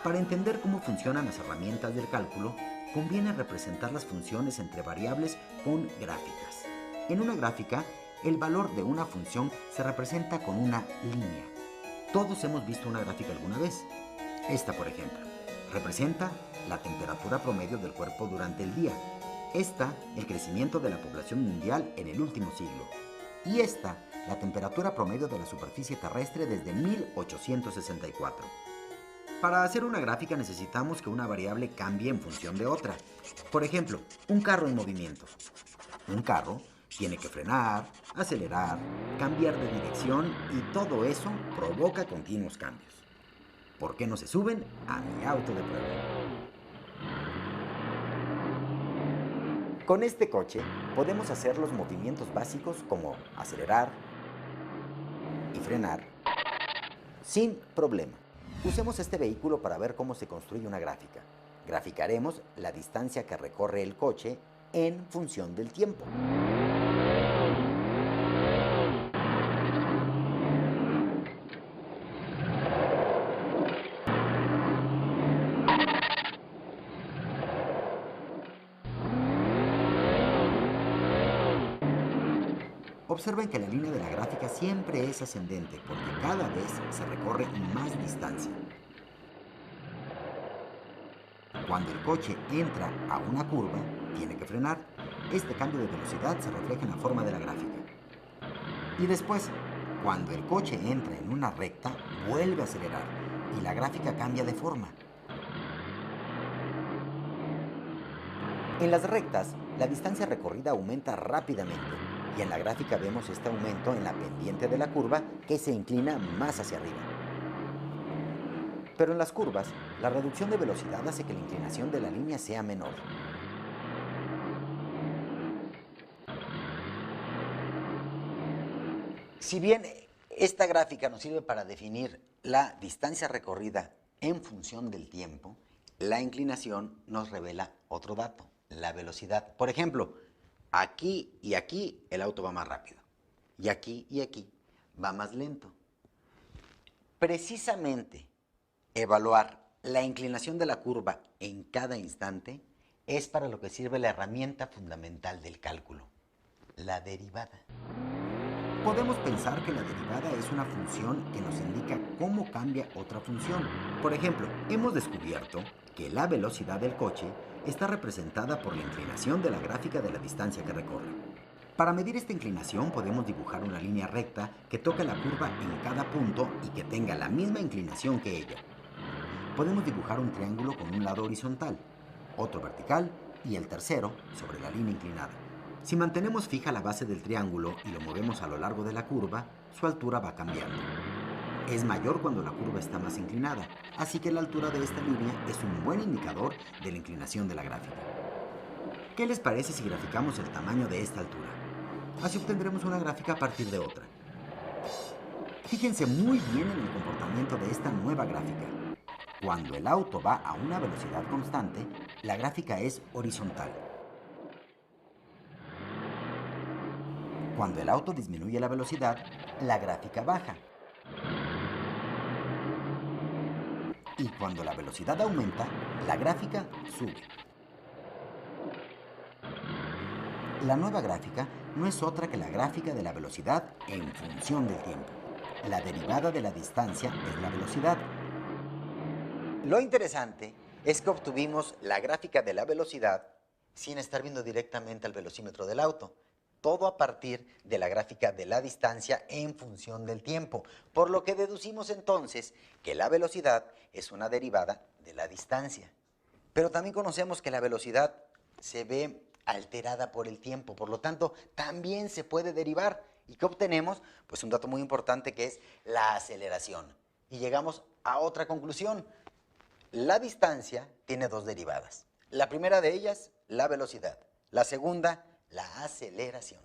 Para entender cómo funcionan las herramientas del cálculo, conviene representar las funciones entre variables con gráficas. En una gráfica, el valor de una función se representa con una línea. Todos hemos visto una gráfica alguna vez. Esta, por ejemplo, representa la temperatura promedio del cuerpo durante el día. Esta, el crecimiento de la población mundial en el último siglo. Y esta, la temperatura promedio de la superficie terrestre desde 1864. Para hacer una gráfica necesitamos que una variable cambie en función de otra. Por ejemplo, un carro en movimiento. Un carro tiene que frenar, acelerar, cambiar de dirección y todo eso provoca continuos cambios. ¿Por qué no se suben a mi auto de prueba? Con este coche podemos hacer los movimientos básicos como acelerar y frenar sin problema. Usemos este vehículo para ver cómo se construye una gráfica. Graficaremos la distancia que recorre el coche en función del tiempo. Observen que la línea de la gráfica siempre es ascendente porque cada vez se recorre más distancia. Cuando el coche entra a una curva, tiene que frenar. Este cambio de velocidad se refleja en la forma de la gráfica. Y después, cuando el coche entra en una recta, vuelve a acelerar y la gráfica cambia de forma. En las rectas, la distancia recorrida aumenta rápidamente y en la gráfica vemos este aumento en la pendiente de la curva que se inclina más hacia arriba. Pero en las curvas, la reducción de velocidad hace que la inclinación de la línea sea menor. Si bien esta gráfica nos sirve para definir la distancia recorrida en función del tiempo, la inclinación nos revela otro dato, la velocidad. Por ejemplo, aquí y aquí el auto va más rápido y aquí va más lento. Precisamente evaluar la inclinación de la curva en cada instante es para lo que sirve la herramienta fundamental del cálculo, la derivada. Podemos pensar que la derivada es una función que nos indica cómo cambia otra función. Por ejemplo, hemos descubierto que la velocidad del coche está representada por la inclinación de la gráfica de la distancia que recorre. Para medir esta inclinación podemos dibujar una línea recta que toca la curva en cada punto y que tenga la misma inclinación que ella. Podemos dibujar un triángulo con un lado horizontal, otro vertical y el tercero sobre la línea inclinada. Si mantenemos fija la base del triángulo y lo movemos a lo largo de la curva, su altura va cambiando. Es mayor cuando la curva está más inclinada, así que la altura de esta línea es un buen indicador de la inclinación de la gráfica. ¿Qué les parece si graficamos el tamaño de esta altura? Así obtendremos una gráfica a partir de otra. Fíjense muy bien en el comportamiento de esta nueva gráfica. Cuando el auto va a una velocidad constante, la gráfica es horizontal. Cuando el auto disminuye la velocidad, la gráfica baja. Y cuando la velocidad aumenta, la gráfica sube. La nueva gráfica no es otra que la gráfica de la velocidad en función del tiempo. La derivada de la distancia es la velocidad. Lo interesante es que obtuvimos la gráfica de la velocidad sin estar viendo directamente al velocímetro del auto. Todo a partir de la gráfica de la distancia en función del tiempo, por lo que deducimos entonces que la velocidad es una derivada de la distancia. Pero también conocemos que la velocidad se ve alterada por el tiempo, por lo tanto también se puede derivar. ¿Y qué obtenemos? Pues un dato muy importante que es la aceleración. Y llegamos a otra conclusión. La distancia tiene dos derivadas. La primera de ellas, la velocidad. La segunda, la aceleración.